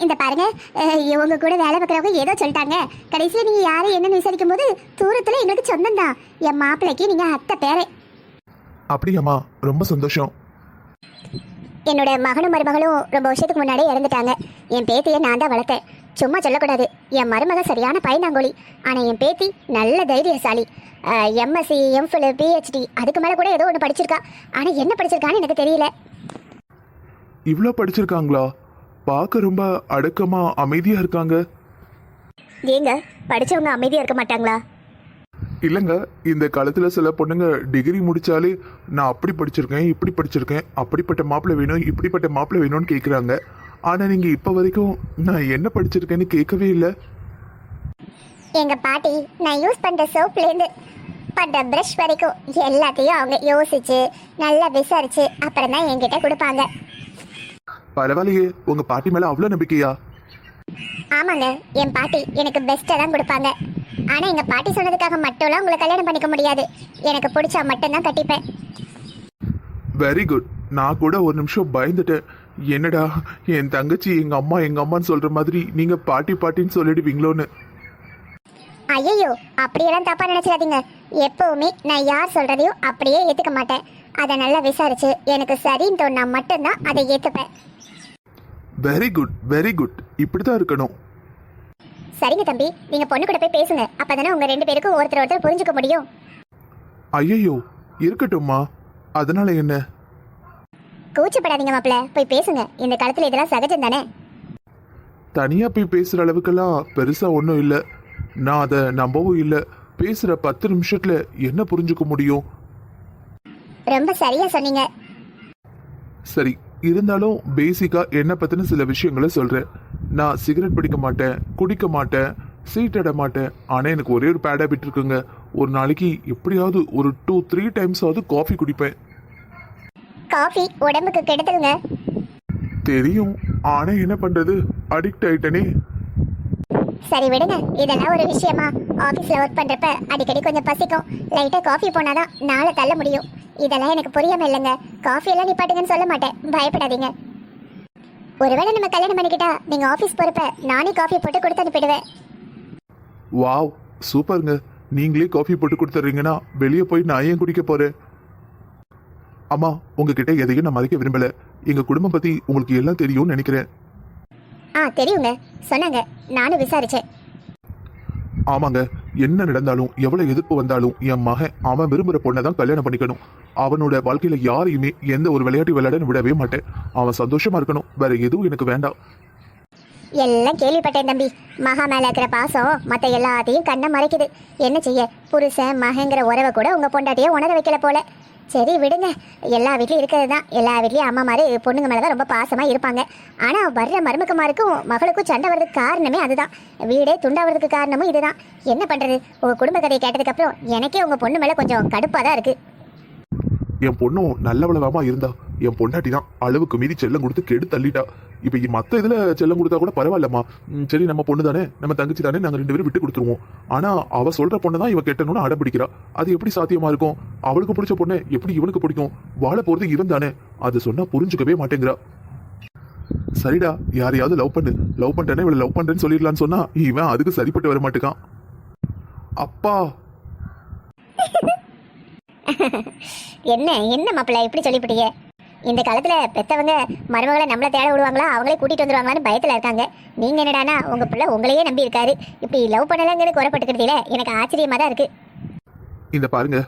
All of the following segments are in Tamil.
இந்த பாருங்க, இவங்க கூட வேலை பார்க்குறவங்க ஏதோ சொல்லிட்டாங்க. கடைசியில் நீங்கள் யாரும் என்னன்னு விசாரிக்கும் போது தூரத்தில் எங்களுக்கு சொந்தம் தான். என் மாப்பிள்ளைக்கு நீங்கள் அத்தை பேரே. அப்படியாம்மா, ரொம்ப சந்தோஷம். என்னோட மகனும் மருமகளும் ரொம்ப வருஷத்துக்கு முன்னாடியே இறந்துட்டாங்க. என் பேத்தியை நான் தான் வளர்த்தேன். சும்மா சொல்லக்கூடாது, என் மருமக சரியான பையனாங்கோலி. ஆனால் என் பேத்தி நல்ல தைரியசாலி. எம்எஸ்சி, எம்ஃபில், பிஹெச்டி, அதுக்கு மேலே கூட ஏதோ ஒன்று படிச்சிருக்கா. ஆனால் என்ன படிச்சிருக்கான்னு எனக்கு தெரியல. இவ்வளோ படிச்சிருக்காங்களா? பார்க்க ரொம்ப அடக்கமா அமைதியா இருக்காங்க. ஏங்க, படிச்சவங்க அமைதியாக இருக்க மாட்டாங்களா? இல்லைங்க, இந்த காலத்தில் சில பொண்ணுங்க டிகிரி முடிச்சாலே நான் அப்படி படிச்சிருக்கேன், இப்படி படிச்சிருக்கேன், அப்படிப்பட்ட மாப்பிள்ளை வேணும், இப்படிப்பட்ட மாப்பிள்ளை வேணும்னு கேட்குறாங்க. ஆனால் நீங்கள் இப்போ வரைக்கும் நான் என்ன படிச்சிருக்கேன்னு கேட்கவே இல்லை. எங்கள் பாட்டி நான் யூஸ் பண்ணுற சோப்லேருந்து பண்ணுற ப்ரஷ் வரைக்கும் எல்லாத்தையும் அவங்க யோசிச்சு நல்லா விசாரிச்சு அப்புறம் தான் என்கிட்ட கொடுப்பாங்க. பரவாயில்லையே, உங்க பாட்டி மேல அவ்வளோ நம்பிக்கையா? ஆமாங்க, என் பாட்டி எனக்கு பெஸ்ட்டாக தான் கொடுப்பாங்க. ஆனால் எங்கள் பாட்டி சொன்னதுக்காக மட்டும்லாம் உங்களை கல்யாணம் பண்ணிக்க முடியாது. எனக்கு பிடிச்சா மட்டும்தான் கட்டிப்பேன். Very good. நான் கூட ஒரு நிமிஷம் பயந்துட்டேன். என்னடா என் தங்கச்சி எங்க அம்மான்னு சொல்ற மாதிரி நீங்க பாட்டி பாட்டின்னு சொல்லிடுவீங்களோன்னு. ஐயோ, அப்படியெல்லாம் தப்பாக நினச்சிடாதீங்க. எப்போவுமே நான் யார் சொல்கிறதையும் அப்படியே ஏற்றுக்க மாட்டேன். அதை நல்லா விசாரிச்சு எனக்கு சரின்னு தோணுனா மட்டும்தான் அதை ஏற்றுப்பேன். Very good, very good. இப்படிதான் இருக்கணும். சரிங்க தம்பி, நீங்கள் பொண்ணு கூட போய் பேசுங்க. அப்போ தானே உங்கள் ரெண்டு பேருக்கும் ஒருத்தர் புரிஞ்சுக்க முடியும். ஐயோ, இருக்கட்டும்மா. அதனால என்ன? கூச்சப்படாதீங்க மாப்பிள்ள, போய் பேசுங்க. இந்த காலத்தில் இதெல்லாம் சகஜம் தானே. தனியா போய் பேசுற அளவுக்கெல்லாம் பெருசா ஒன்றும் இல்லை. நான் அதை நம்பவும் இல்லை. பேசுற 10 நிமிஷத்துல என்ன புரிஞ்சுக்க முடியும்? ரொம்ப சரியா சொன்னீங்க. சரி, இருந்தாலும் பேசிக்கா என்ன பத்தின சில விஷயங்களை சொல்றேன். நான் சிகரெட் பிடிக்க மாட்டேன், குடிக்க மாட்டேன், சீட்டட மாட்டேன். ஆனா எனக்கு ஒரே ஒரு பேட் ஹேபிட் இருக்குங்க. ஒரு நாளைக்கு எப்படியாவது ஒரு 2-3 டைம்ஸ் ஆவது காஃபி குடிப்பேன். காஃபி உடம்புக்கு கெடுதலுங்க. தெரியும், ஆனா என்ன பண்றது, அடிக்ட் ஆயிட்டனே. சரி விடுங்க, இதெல்லாம் ஒரு விஷயமா? ஆஃபீஸில் ஒர்க் பண்ணுறப்ப அடிக்கடி கொஞ்சம் பசிக்கும். லைட்டாக காஃபி போனாதான் நாளை தள்ள முடியும். இதெல்லாம் எனக்கு புரியாமல் இல்லைங்க. காஃபியெல்லாம் நிப்பாட்டுங்கன்னு சொல்ல மாட்டேன், பயப்படாதீங்க. ஒருவேளை நம்ம கல்யாணம் பண்ணிக்கிட்டா நீங்கள் ஆஃபீஸ் போகிறப்ப நானே காஃபி போட்டு கொடுத்து அனுப்பிடுவேன். வாவ், சூப்பருங்க. நீங்களே காஃபி போட்டு கொடுத்துட்றீங்கன்னா வெளியே போய் நான் ஏன் குடிக்க போறேன்? அம்மா, உங்ககிட்ட எதையும் நான் மறைக்க விரும்பல. எங்க குடும்பம் பத்தி உங்களுக்கு எல்லாம் தெரியும்னு நினைக்கிறேன். தெரியுங்க, சொன்னாங்க, நானும் விசாரிச்சேன். ஆமாங்க, என்ன நடந்தாலும் எவ்வளவு எதிர்ப்பு வந்தாலும் என் மகன் அவன் விரும்புகிற பொண்ணை தான் கல்யாணம் பண்ணிக்கணும். அவனோட வாழ்க்கையில யாரையுமே எந்த ஒரு விளையாட்டு விளையாட விடவே மாட்டேன். அவன் சந்தோஷமா இருக்கணும், வேற எதுவும் எனக்கு வேண்டாம். எல்லாம் கேள்விப்பட்டேன் தம்பி. மகா மேல இருக்கிற பாசம் மற்ற எல்லாத்தையும் கண்ணை மறைக்குது. என்ன செய்ய, புருஷன் மகங்கிற உறவை கூட உங்க பொண்டாட்டியே உணர வைக்கல போல. சரி விடுங்க, எல்லா வீட்லையும் இருக்கிறது தான். எல்லா வீட்லையும் அம்மா மாதிரி பொண்ணுங்க மேலே தான் ரொம்ப பாசமாக இருப்பாங்க. ஆனால் வர்ற மருமக்குமாருக்கும் மகளுக்கும் சண்டை வர்றதுக்கு காரணமே அதுதான். வீடே துண்டாவதுக்கு காரணமும் இதுதான். என்ன பண்ணுறது, உங்கள் குடும்ப கதையை கேட்டதுக்கப்புறம் எனக்கே உங்கள் பொண்ணு மேலே கொஞ்சம் கடுப்பாக தான் இருக்குது. என் பொண்ணும் நல்லவளவாமா இருந்தா. என் பொண்டாட்டி தான் அளவுக்கு மீறி செல்லம் கொடுத்து கெடு தள்ளிட்டா. இப்போ மற்ற இதில் செல்லம் கொடுத்தா கூட பரவாயில்லம்மா. சரி, நம்ம பொண்ணு தானே, நம்ம தங்கச்சி தானே, நாங்கள் 2 பேரும் விட்டு கொடுத்துருவோம். ஆனால் அவள் சொல்கிற பொண்ணை தான் இவன் கெட்டணும்னு அடம் பிடிக்கிறா. அது எப்படி சாத்தியமாக இருக்கும்? அவளுக்கு பிடிச்ச பொண்ணை எப்படி இவனுக்கு பிடிக்கும்? வாழ போகிறது இவன் தானே. அது சொன்னால் புரிஞ்சுக்கவே மாட்டேங்கிறா. சரிடா, யாரையாவது லவ் பண்ணிட்டேனே, இவளை லவ் பண்ணுறேன்னு சொல்லிடலான்னு சொன்னா இவன் அதுக்கு சரிப்பட்டு வர மாட்டேக்கான். அப்பா என்ன மாப்பிள்ள இப்படி சொல்லிவிட்டீங்க? இந்த காலத்தில் பெற்றவங்க மருமகளை நம்மளை தேட விடுவாங்களா, அவங்களே கூட்டிகிட்டு வந்துடுவாங்களான்னு பயத்தில் இருக்காங்க. நீங்கள் என்னடானா உங்கள் பிள்ளை உங்களையே நம்பி இருக்காரு. இப்படி லவ் பண்ணலங்கிறது குறைப்பட்டுக்கிறதுல எனக்கு ஆச்சரியமாக தான் இருக்குது. இந்த பாருங்க,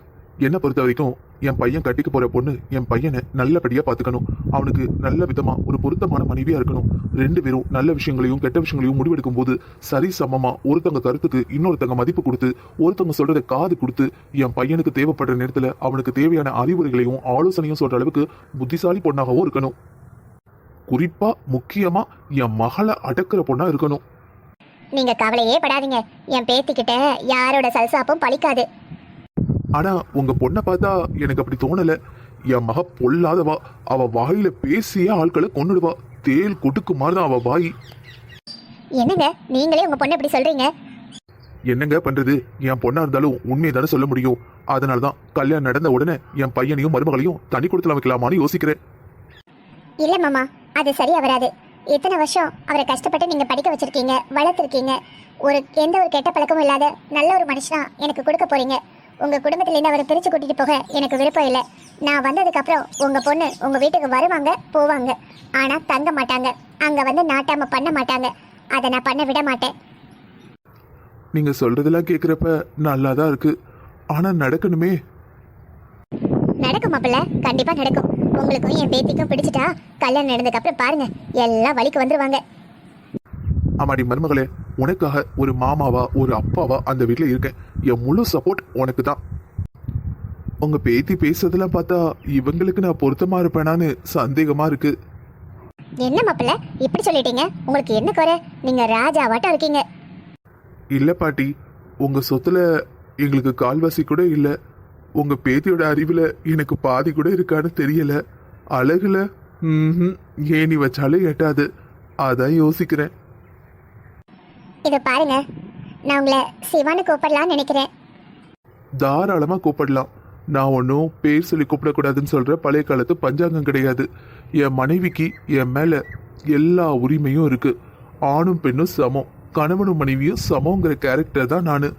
என்னை பொறுத்த வரைக்கும் என் பையன் கட்டிக்க போற பொண்ணு என் பையனை நல்லபடியா பாத்துக்கணும். அவனுக்கு நல்ல விதமா ஒரு பொருத்தமான மனைவியா இருக்கணும். 2 பேரும் நல்ல விஷயங்களையும் கெட்ட விஷயங்களையும் முடிவெடுக்கும் போது சரி சமமா ஒருத்தங்க கருத்துக்கு இன்னொருத்தங்க மதிப்பு கொடுத்து, ஒருத்தங்க சொல்றதை காது கொடுத்து, என் பையனுக்கு தேவைப்படுற நேரத்துல அவனுக்கு தேவையான அறிவுரைகளையும் ஆலோசனையும் சொல்ற அளவுக்கு புத்திசாலி பொண்ணாகவும் இருக்கணும். குறிப்பா முக்கியமா என் மகளை அடக்குற பொண்ணா இருக்கணும். நீங்க கவலையே படாதீங்க, என் பேத்திக்கிட்ட யாரோட சல்சாப்பும் பழிக்காது. ஆனா உங்க பொண்ணை பார்த்தா எனக்கு அப்படி தோணல. என் மக பொல்லாதவா. அவ வாயில பேசிய ஆட்களை கொன்னுடுவா. தேல் கொட்டுக்கு மாதிரிதான் அவ வாய். என்னங்க நீங்களே உங்க பொண்ணை இப்படி சொல்றீங்க? என்னங்க பண்றது, என் பொண்ணா இருந்தாலும் உண்மையை தானே சொல்ல முடியும். அதனாலதான் கல்யாணம் நடந்த உடனே என் பையனையும் மருமகளையும் தனி கொடுத்துல வைக்கலாமான்னு யோசிக்கிறேன். இல்ல மாமா, அது சரியா வராது. இத்தனை வருஷம் அவரை கஷ்டப்பட்டு நீங்க படிக்க வச்சிருக்கீங்க, வளர்த்துருக்கீங்க. எந்த ஒரு கெட்ட பழக்கமும் இல்லாத நல்ல ஒரு மனுஷனா எனக்கு கொடுக்க போறீங்க. உங்க குடும்பத்திலேருந்து அவரை பிரிச்சு கூட்டிட்டு போக எனக்கு விருப்பம் இல்லை. நான் வந்ததுக்கு அப்புறம் உங்க பொண்ணு உங்க வீட்டுக்கு வருவாங்க, போவாங்க. ஆனா தங்க மாட்டாங்க. அங்க வந்து நாட்டாம பண்ண மாட்டாங்க. அதை நான் பண்ண விட மாட்டேன். நீங்க சொல்றதெல்லாம் கேக்குறப்ப நல்லாதான் இருக்கு. ஆனா நடக்கணுமே. நடக்கும் மாப்பிள்ள, கண்டிப்பா நடக்கும். உங்களுக்கும் என் பேத்திக்கும் பிடிச்சிட்டா கல்யாணம் நடந்ததுக்கு அப்புறம் பாருங்க, எல்லாம் வழிக்கு வந்துருவாங்க. ஆமாடி மருமகளே, உனக்காக ஒரு மாமாவா ஒரு அப்பாவா அந்த வீட்டுல இருக்கேன். என் முழு சப்போர்ட் உனக்கு தான். உங்க பேத்தி பேசுறதெல்லாம் பார்த்தா இவங்களுக்கு நான் பொருத்தமா இருப்பேனான்னு சந்தேகமா இருக்கு. என்ன மாப்பிள்ள இப்படி சொல்லிட்டீங்க? உங்களுக்கு என்ன குறை? நீங்க ராஜாவாட்டம் இருக்கீங்க. இல்ல பாட்டி, உங்க சொத்துல எங்களுக்கு கால்வாசி கூட இல்ல. உங்க பேத்தியோட அறிவுல எனக்கு பாதி கூட இருக்கான்னு தெரியல. அழகுல ஏணி வச்சாலும் எட்டாது. அதான் யோசிக்கிறேன். இத பாருங்க, நான் உங்களை சிவான்னு கூப்பிடலாம்னு நினைக்கிறேன். தாராளமா கூப்பிடலாம். நான் ஒன்றும் பேர் சொல்லி கூப்பிடக்கூடாதுன்னு சொல்ற பழைய காலத்து பஞ்சாங்கம் கிடையாது. என் மனைவிக்கு என் மேல எல்லா உரிமையும் இருக்கு. ஆணும் பெண்ணும் சமம், கணவனும் மனைவியும் சமங்கிற கேரக்டர் தான் நானு.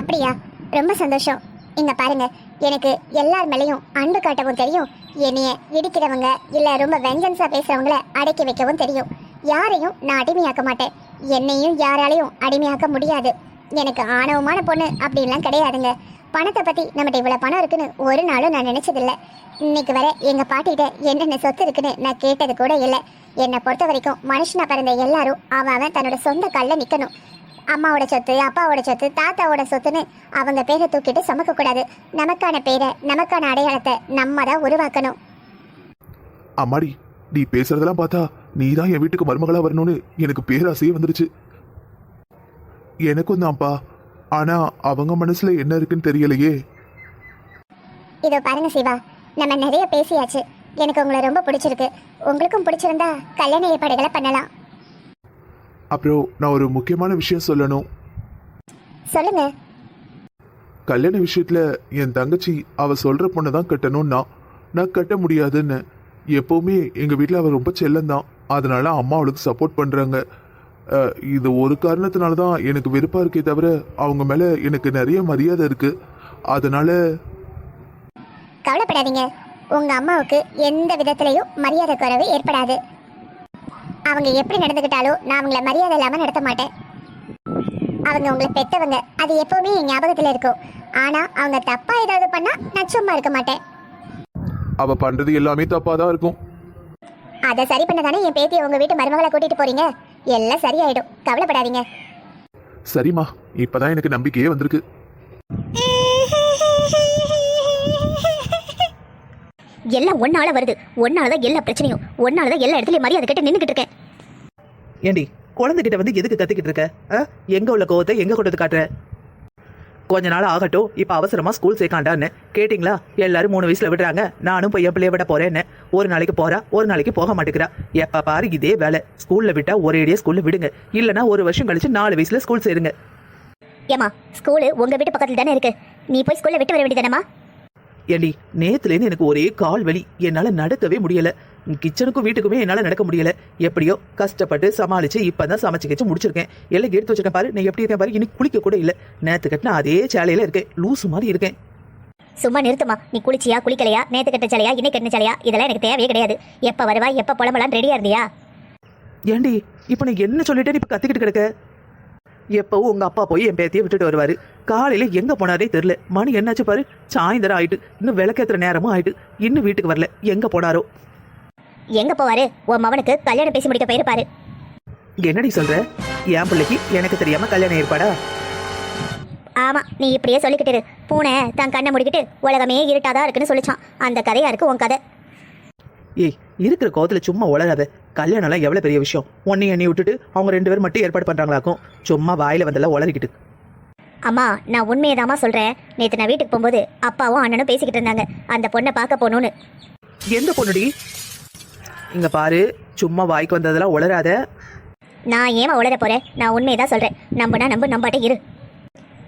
அப்படியா? ரொம்ப சந்தோஷம். இங்க பாருங்க, எனக்கு எல்லார் மேலையும் அன்பு காட்டவும் தெரியும். என்னைய இடிக்கிறவங்க இல்ல ரொம்ப வெஞ்சன்ஸா பேசுறவங்கள அடக்கி வைக்கவும் தெரியும். யாரையும் நான் அடிமையாக்க மாட்டேன். என்னையும் யாராலையும் அடிமையாக்க முடியாது. எனக்கு ஆணவமான பொண்ணு அப்படின்லாம் கிடையாதுங்க. பணத்தை பத்தி நம்மகிட்ட இவ்வளவு பணம் இருக்குன்னு ஒரு நாளும் நான் நினைச்சதில்லை. இன்னைக்கு வரை எங்க பாட்டிகிட்ட என்னென்ன சொத்து இருக்குன்னு நான் கேட்டது கூட இல்லை. என்னை பொறுத்த வரைக்கும் மனுஷனா பிறந்த எல்லாரும் அவன் தன்னோட சொந்த கால்ல நிக்கணும். அம்மாவோட சொத்து, அப்பாவோட சொத்து, தாத்தாவோட சொத்துன்னு அவங்க பேரை தூக்கிட்டு சுமக்க கூடாது. நமக்கான பேரை, நமக்கான அடையாளத்தை நம்ம தான் உருவாக்கணும். அம்மாடி, நீ பேசுறதெல்லாம் பார்த்தா நீ தான் என் வீட்டுக்கு மருமகளா வரணும்னு எனக்கு பேராசையே வந்துருச்சு. எனக்கும் தான்ப்பா. ஆனா அவங்க மனசுல என்ன இருக்குன்னு தெரியலையே. இதோ பாருங்க சிவா, நம்ம நிறைய பேசியாச்சு. எனக்கு உங்களை ரொம்ப பிடிச்சிருக்கு. உங்களுக்கும் பிடிச்சிருந்தா கல்யாண ஏற்பாடுகளை பண்ணலாம். அப்புறம் நான் ஒரு முக்கியமான விஷயம் சொல்லணும். சொல்லுங்க. கல்யாண விஷயத்துல என் தங்கச்சி அவ சொல்ற பொண்ணை தான் கட்டணும்னா நான் கட்ட முடியாதுன்னு. எப்பவுமே எங்க வீட்டில் அவ ரொம்ப செல்லந்தான். அதனால அம்மா அவளுக்கு சப்போர்ட் பண்றாங்க. இது ஒரு காரணத்தினால தான் எனக்கு வெறுப்பா இருக்கே தவிர அவங்க மேல எனக்கு நிறைய மரியாதை இருக்கு. அதனால கவலைப்படாதீங்க. உங்க அம்மாவுக்கு எந்த விதத்திலையும் மரியாதை குறைவு ஏற்படாது. அவங்க எப்படி நடந்துக்கிட்டாலும் நான் அவங்கள மரியாதை இல்லாம நடத்த மாட்டேன். அவங்க உங்களை பெத்தவங்க, அது எப்பவுமே என் ஞாபகத்துல இருக்கும். ஆனா அவங்க தப்பா ஏதாவது பண்ணா நான் சும்மா இருக்க மாட்டேன். அவ பண்றது எல்லாமே தப்பா தான் இருக்கும். அதை சரி பண்ண தானே என் பேத்தியை உங்க வீட்டு மருமகளை கூட்டிட்டு போறீங்க. எல்லாம் சரியாயிடும், கவலைப்படாதீங்க. சரிம்மா, இப்பதான் எனக்கு நம்பிக்கையே வந்திருக்கு. எல்லாம் ஒன்னால வருது. ஒன்னாலதான் எல்லா பிரச்சனையும். ஒன்னாலதான் எல்லா இடத்துலயும் மரியாதை கேட்டு நின்றுகிட்டு இருக்கேன். ஏண்டி, குழந்தைகிட்ட வந்து எதுக்கு கத்திக்கிட்டு இருக்க? எங்க உள்ள கோவத்தை எங்க கொண்டு வந்து காட்டுற? கொஞ்ச நாள் ஆகட்டும், இப்ப அவசரமா ஸ்கூல் சேர்க்காண்டான்னு கேட்டிங்களா? எல்லாரும் 3 வயசுல விடுறாங்க. நானும் போய் என் பிள்ளைய விட போறேன்னு. ஒரு நாளைக்கு போறா, ஒரு நாளைக்கு போக மாட்டேங்கிறா. எப்ப பாரு இதே வேலை. ஸ்கூல்ல விட்டா ஒரேடியா ஸ்கூல்ல விடுங்க, இல்லனா ஒரு வருஷம் கழிச்சு 4 வயசுல ஸ்கூல் சேருங்க. ஏமா, ஸ்கூலு உங்க வீட்டு பக்கத்துல தானே இருக்கு. நீ போய் ஸ்கூல்ல விட்டு வர வேண்டியதானமா? ஏண்டி, நேத்துலேருந்து எனக்கு ஒரே கால் வலி. என்னால நடக்கவே முடியல. கிச்சனுக்கும் வீட்டுக்குமே என்னால நடக்க முடியல. எப்படியோ கஷ்டப்பட்டு சமாளிச்சு இப்பதான் சமைச்சு கிச்சு முடிச்சிருக்கேன். எல்லாம் எடுத்து வச்சிருக்கேன் பாரு. நான் எப்படி இருக்கேன் பாரு. இன்னைக்கு குளிக்க கூட இல்ல. நேத்து கட்டின அதே சேலையில இருக்கேன். லூசு மாதிரி இருக்கேன். சும்மா நிறுத்துமா. நீ குளிச்சியா, குளிக்கலையா, நேத்து கட்ட சேலையா, இன்னைக்கு கட்டின சேலையா, இதெல்லாம் எனக்கு தேவையே கிடையாது. எப்ப வருவா, எப்ப புலம்பலாம் ரெடியா இருந்தியா? ஏண்டி, இப்ப நீ என்ன சொல்லிட்டே இப்ப கத்திக்கிட்டு கிடக்க? எப்பவும் உங்க அப்பா போய் என் பேத்தியை விட்டுட்டு வருவாரு. காலையில எங்க போனாரே தெரியல. மணி என்னாச்சு பாரு. சாயந்தரம் ஆயிட்டு. இன்னும் விளக்கேத்துற நேரமும் ஆயிட்டு. இன்னும் வீட்டுக்கு வரல. எங்க போனாரோ? எங்க போவாரு? உன் மவனுக்கு கல்யாணம் பேசி முடிக்க போயிருப்பாரு. என்னடி சொல்ற? என் பிள்ளைக்கு எனக்கு தெரியாம கல்யாணம் ஏற்பாடா? ஆமா, நீ இப்படியே சொல்லிக்கிட்டு இரு. பூனை தான் கண்ணை முடிக்கிட்டு உலகமே இருட்டாதான் இருக்குன்னு சொல்லிச்சான். அந்த கதையா இருக்கு உன் கதை. ஏய், இருக்கிற கோவத்துல சும்மா உளராத. கல்யாணம்லாம் எவ்வளவு பெரிய விஷயம். உன்னையும் என்னை விட்டுட்டு அவங்க 2 பேரும் மட்டும் ஏற்பாடு பண்றாங்களாக்கும். சும்மா வாயில வந்தெல்லாம் உளறிக்கிட்டு. அம்மா, நான் உண்மையதாம்மா சொல்றேன். நேத்து நான் வீட்டுக்கு போகும்போது அப்பாவும் அண்ணனும் பேசிக்கிட்டு இருந்தாங்க அந்த பொண்ணை பார்க்க போகணும்னு. எந்த பொண்ணுடி? இங்க பாரு, சும்மா வாய்க்கு வந்ததெல்லாம் உளராத. நான் ஏமா உளர போறேன்? நான் உண்மையதான் சொல்றேன். நம்புனா நம்பு, நம்பாட்டே இரு.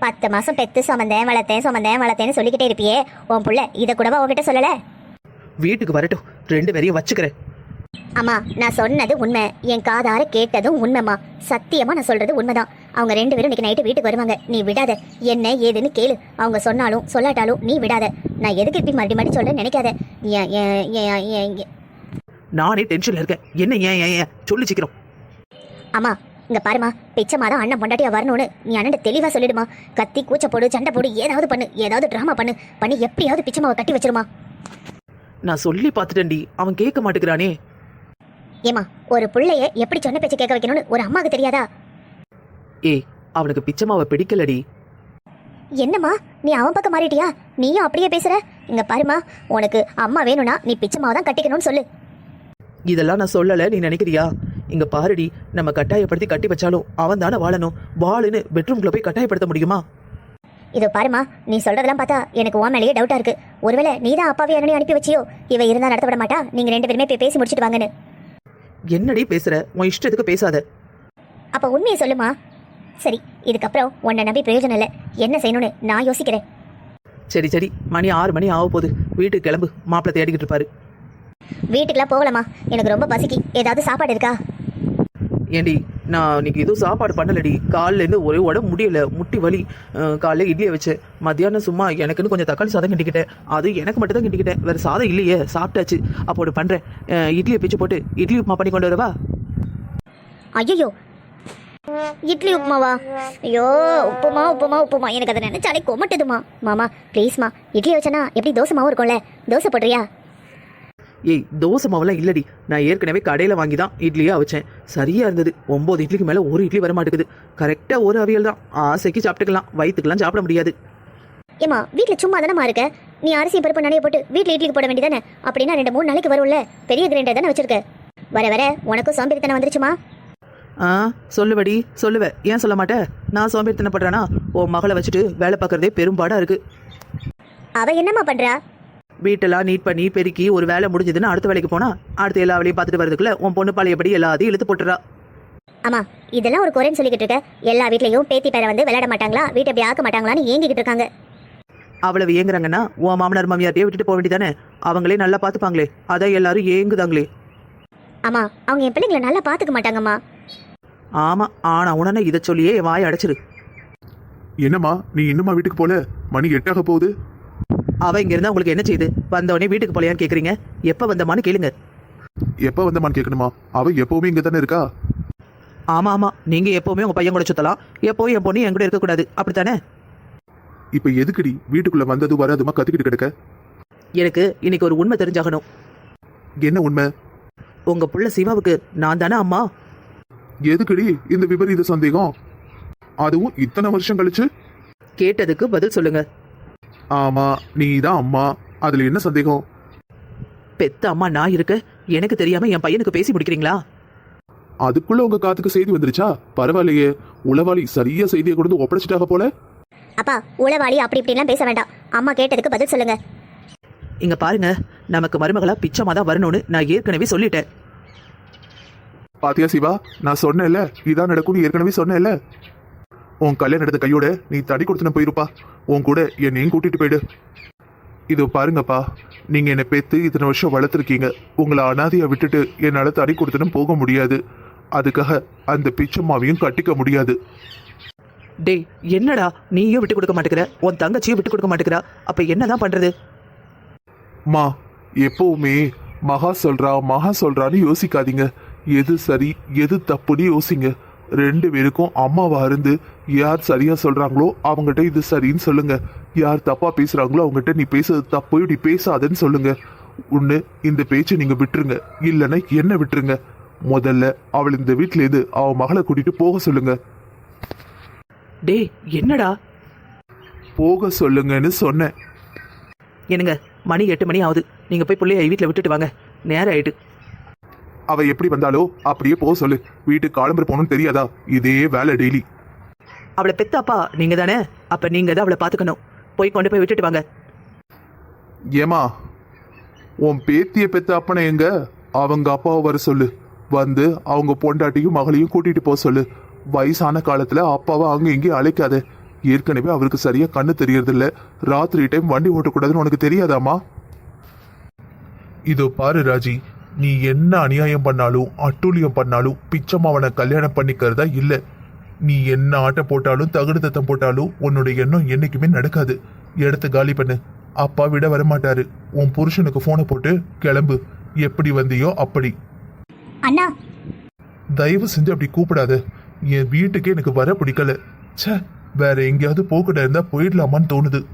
10 மாசம் பெத்து சுமந்தேன் வளர்த்தேன்னு சொல்லிக்கிட்டே இருப்பியே. உன் புள்ள இதை கூடவா உன்கிட்ட சொல்லல? வீட்டுக்கு வரட்டும், 2 பேரையும் வச்சுக்கிறேன். அம்மா நான் சொன்னது உண்மை, என் காதார கேட்டதும் உண்மைம்மா. சத்தியமா நான் சொல்றது உண்மைதான். அவங்க 2 பேரும் இன்னைக்கு நைட்டு வீட்டுக்கு வருவாங்க. நீ விடாத, என்ன ஏதுன்னு கேளு. அவங்க சொன்னாலும் சொல்லாட்டாலும் நீ விடாத. நான் எதுக்கு இப்படி மறுபடி சொல்ல நினைக்காத. ஏன் ஏன் ஏன் ஏன் ஏன் நானே டென்ஷன்ல இருக்கேன். என்ன ஏன் ஏன் ஏன் சொல்லு சீக்கிரம். அம்மா இங்க பாருமா, பிச்சைமா தான் அண்ணன் பொண்டாட்டியா வரணும்னு நீ அண்ணன் தெளிவா சொல்லிடுமா. கத்தி கூச்ச போடு, சண்டை போடு, ஏதாவது பண்ணு, ஏதாவது டிராமா பண்ணி எப்படியாவது பிச்சைமாவை கட்டி வச்சிருமா. நான் சொல்லி பார்த்துட்டேன்டி, அவன் கேட்க மாட்டேங்கிறானே. ஏமா, ஒரு புள்ளைய எப்படி சொன்ன பேச்சு கேட்க வைக்கணும்னு ஒரு அம்மாவுக்கு தெரியாதா? ஏய், அவனுக்கு பிச்சைமாவை பிடிக்கலடி. என்னம்மா நீ அவன் பக்கம் மாறிட்டியா? நீயும் அப்படியே பேசுற. இங்க பாருமா, உனக்கு அம்மா வேணும்னா நீ பிச்சைமாவை தான் கட்டிக்கணும்னு சொல்லு. இதெல்லாம் நான் சொல்லல, நீ நினைக்கிறியா? இங்க பாருடி, நம்ம கட்டாயப்படுத்தி கட்டி வச்சாலும் அவன் தானே வாழணும். வாளுன்னு பெட்ரூம்குள்ள போய் கட்டாயப்படுத்த முடியுமா? இதோ பாருமா, நீ சொல்றதெல்லாம் பார்த்தா எனக்கு உன் மேலேயே டவுட்டா இருக்கு. ஒருவேளை நீ தான் அப்பாவே என்னையும் அனுப்பி வச்சியோ? இவ இருந்தா நடத்த விட மாட்டா, நீங்க 2 பேருமே போய் பேசி முடிச்சிட்டு வாங்கன்னு. என்னடி பேசுற? உன் இஷ்டத்துக்கு பேசாத. அப்ப உண்மையை சொல்லுமா. சரி, இதுக்கப்புறம் உன்னை நம்பி பிரயோஜனம் இல்லை. என்ன செய்யணும்னு நான் யோசிக்கிறேன். சரி சரி, மணி 6 மணி ஆக போகுது. வீட்டுக்கு கிளம்பு, மாப்பிள்ளை தேடிக்கிட்டு இருப்பாரு. வீட்டுக்கெல்லாம் போகலாமா? எனக்கு ரொம்ப பசிக்கு. ஏதாவது சாப்பாடு இருக்கா? ஏண்டி, நான் இன்னைக்கு எதுவும் சாப்பாடு பண்ணலடி. காலிலேருந்து ஒரே உடம்பு முடியல, முட்டி வலி. காலைல இட்லியை வச்சேன். மத்தியானம் சும்மா எனக்குன்னு கொஞ்சம் தக்காளி சாதம் கிண்டிக்கிட்டேன். அது எனக்கு மட்டும் தான் கிண்டிக்கிட்டேன், வேறு சாதம் இல்லையே, சாப்பிட்டாச்சு. அப்போ ஒன்று பண்ணுறேன், இட்லியை பிச்சு போட்டு இட்லி உப்புமா பண்ணி கொண்டு வரவா? ஐயோ, இட்லி உப்புமாவா? ஐயோ, உப்புமா எனக்கு அதை நினைச்சாலே கொமட்டுதுமா. மாமா ப்ளீஸ்மா, இட்லி வச்சனா எப்படி தோசை மாவும் இருக்கும்ல, தோசை போடுறியா? ஏய், தோசை மாவெல்லாம் இல்லடி. நான் ஏற்கனவே கடையில் வாங்கி தான் இட்லியே வச்சேன். சரியாக இருந்தது. 9 இட்லிக்கு மேலே ஒரு இட்லி வர மாட்டேங்குது. கரெக்டாக ஒரு அவியல் தான். ஆசைக்கு சாப்பிட்டுக்கலாம், வயிற்றுக்கெல்லாம் சாப்பிட முடியாது. ஏமா, வீட்டில் சும்மா தானே இருக்க. நீ அரிசி பருப்பு நனைய போட்டு வீட்டில் இட்லிக்கு போட வேண்டியதானே? அப்படின்னா 2-3 நாளைக்கு வரும்ல. பெரிய கிரைண்டர் தானே வச்சிருக்க. வர வர உனக்கும் சோம்பேறித்தனம் வந்துருச்சுமா. சொல்லுவடி, சொல்லுவேன். ஏன் சொல்ல மாட்டேன்? நான் சோம்பேறித்தனப்படுறேனா? உன் மகளை வச்சுட்டு வேலை பார்க்குறதே பெரும்பாடாக இருக்குது. அவ என்னம்மா பண்றா? வீட்டெல்லாம் நீட் பண்ணி பெருக்கி ஒரு வேலை முடிஞ்சதுன்னு அடுத்த வேலைக்கு போனா அடுத்த எல்லா வேலையும் பார்த்துட்டு வரதுக்குள்ள உன் பொண்ணு பழையபடி எல்லாத்தையும் இழுத்து போட்டுறா. ஆமா, இதெல்லாம் ஒரு குறைன்னு சொல்லிக்கிட்டு இருக்க. எல்லா வீட்லயும் பேத்தி பேரை வந்து விளையாட மாட்டாங்களா, வீட்டை அப்படி ஆக்க மாட்டாங்களான்னு ஏங்கிக்கிட்டு இருக்காங்க. அவ்வளவு ஏங்குறாங்கன்னா உன் மாமனார் மாமியார்ட்டையே விட்டுட்டு போக வேண்டியதானே? அவங்களே நல்லா பார்த்துப்பாங்களே, அதான் எல்லாரும் ஏங்குதாங்களே. ஆமா, அவங்க என் பிள்ளைங்களை நல்லா பார்த்துக்க மாட்டாங்கம்மா. ஆமா, ஆனா உடனே இதை சொல்லியே என் வாயை அடைச்சிரு. என்னம்மா நீ இன்னுமா வீட்டுக்கு போல? மணி 8 ஆக போகுது. அவ இங்க இருந்தா உங்களுக்கு என்ன செய்யுது? வந்தவொடனே வீட்டுக்கு போலையான்னு கேக்குறீங்க. எப்ப வந்தமான்னு கேளுங்க. எப்ப வந்தமான்னு கேட்கணுமா? அவ எப்பவுமே இங்க தானே இருக்கா. ஆமா ஆமா, நீங்க எப்பவுமே உங்க பையன் கூட சுத்தலாம், எப்பவும் என் பொண்ணு என் கூட இருக்கக்கூடாது, அப்படித்தானே? இப்ப எதுக்குடி வீட்டுக்குள்ள வந்தது வராதுமா கத்திக்கிட்டு கிடக்க? எனக்கு இன்னைக்கு ஒரு உண்மை தெரிஞ்சாகணும். என்ன உண்மை? உங்க புள்ள சிவாவுக்கு நான் தானே அம்மா. எதுக்குடி இந்த விபரீத சந்தேகம்? அதுவும் இத்தனை வருஷம் கழிச்சு? கேட்டதுக்கு பதில் சொல்லுங்க. ஆமா, நீ தான் அம்மா. அதுல என்ன சந்தேகம்? பெத்த அம்மா நான் இருக்க எனக்கு தெரியாம என் பையனுக்கு பேசி முடிக்கிறீங்களா? அதுக்குள்ள உங்க காத்துக்கு செய்தி வந்துருச்சா? பரவாயில்லையே, உளவாளி சரியா செய்தியை கொண்டு ஒப்படைச்சிட்டாக போல. அப்பா, உளவாளி அப்படி இப்படிலாம் பேச வேண்டாம். அம்மா கேட்டதுக்கு பதில் சொல்லுங்க. இங்க பாருங்க, நமக்கு மருமகளா பிச்சைமா தான் வரணும்னு நான் ஏற்கனவே சொல்லிட்டேன். பாத்தியா சிவா, நான் சொன்னேன்ல இதான் நடக்கும்னு ஏற்கனவே சொன்னேன்ல. உன் கல்யாணம் எடுத்த கையோட நீ தடி கொடுத்துன்னு போயிருப்பா. உன் கூட என்னையும் கூட்டிட்டு போயிடு. இது பாருங்கப்பா, நீங்க என்னை பெத்து இத்தனை வருஷம் வளர்த்துருக்கீங்க. உங்களை அனாதையா விட்டுட்டு என்னால தடி கொடுத்துன்னு போக முடியாது. அதுக்காக அந்த பிச்சம்மாவையும் கட்டிக்க முடியாது. டேய், என்னடா நீயும் விட்டு கொடுக்க மாட்டேங்கிற, உன் தங்கச்சியும் விட்டு கொடுக்க மாட்டேங்கிறா, அப்ப என்னதான் பண்றது? மா, எப்பவுமே மகா சொல்றான்னு யோசிக்காதீங்க. எது சரி எது தப்புன்னு யோசிங்க. 2 பேருக்கும் அம்மாவா இருந்து யார் சரியா சொல்றாங்களோ அவங்ககிட்ட இது சரின்னு சொல்லுங்க. யார் தப்பா பேசுறாங்களோ அவங்ககிட்ட நீ பேசுறது தப்பு, இப்படி பேசாதன்னு சொல்லுங்க. ஒண்ணு இந்த பேச்சை நீங்க விட்டுருங்க, இல்லைன்னா என்ன விட்டுருங்க. முதல்ல அவள் இந்த வீட்டுல இருந்து அவ மகளை கூட்டிட்டு போக சொல்லுங்க. டேய், என்னடா போக சொல்லுங்கன்னு சொன்னேன். என்னங்க, மணி 8 மணி ஆகுது. நீங்க போய் பிள்ளைய வீட்டுல விட்டுட்டு வாங்க, நேரம் ஆயிட்டு. அவ எப்படி வந்தாலோ அப்படியே போக சொல்லு. வீட்டுக்கு காலம்பர போகணும்னு தெரியாதா? இதே வேலை டெய்லி. அவளை பெத்தாப்பா நீங்க தானே, அப்ப நீங்க தான் அவளை பாத்துக்கணும். போய் கொண்டு போய் விட்டுட்டு வாங்க. ஏமா, உன் பேத்திய பெத்த அப்பனை எங்க? அவங்க அப்பாவை வர சொல்லு. வந்து அவங்க பொண்டாட்டியும் மகளையும் கூட்டிட்டு போக சொல்லு. வயசான காலத்துல அப்பாவை அங்க இங்கேயும் அழைக்காத. ஏற்கனவே அவருக்கு சரியா கண்ணு தெரியறதில்ல. ராத்திரி டைம் வண்டி ஓட்டக்கூடாதுன்னு உனக்கு தெரியாதாமா? இதோ பாரு ராஜி, நீ என்ன அநியாயம் பண்ணாலும் அட்டூழியம் பண்ணாலும் பிச்சம்மாவனை கல்யாணம் பண்ணிக்கிறதா இல்லை. நீ என்ன ஆட்டம் போட்டாலும் தகுடு தத்தம் போட்டாலும் உன்னுடைய எண்ணம் என்னைக்குமே நடக்காது. இடத்த காலி பண்ணு. அப்பா விட வரமாட்டாரு. உன் புருஷனுக்கு போனை போட்டு கிளம்பு. எப்படி வந்தியோ அப்படி. அண்ணா தயவு செஞ்சு அப்படி கூப்பிடாத. என் வீட்டுக்கே எனக்கு வர பிடிக்கல. ச்சே, வேற எங்கேயாவது போக்கிட்ட இருந்தா போயிடலாமான்னு தோணுது.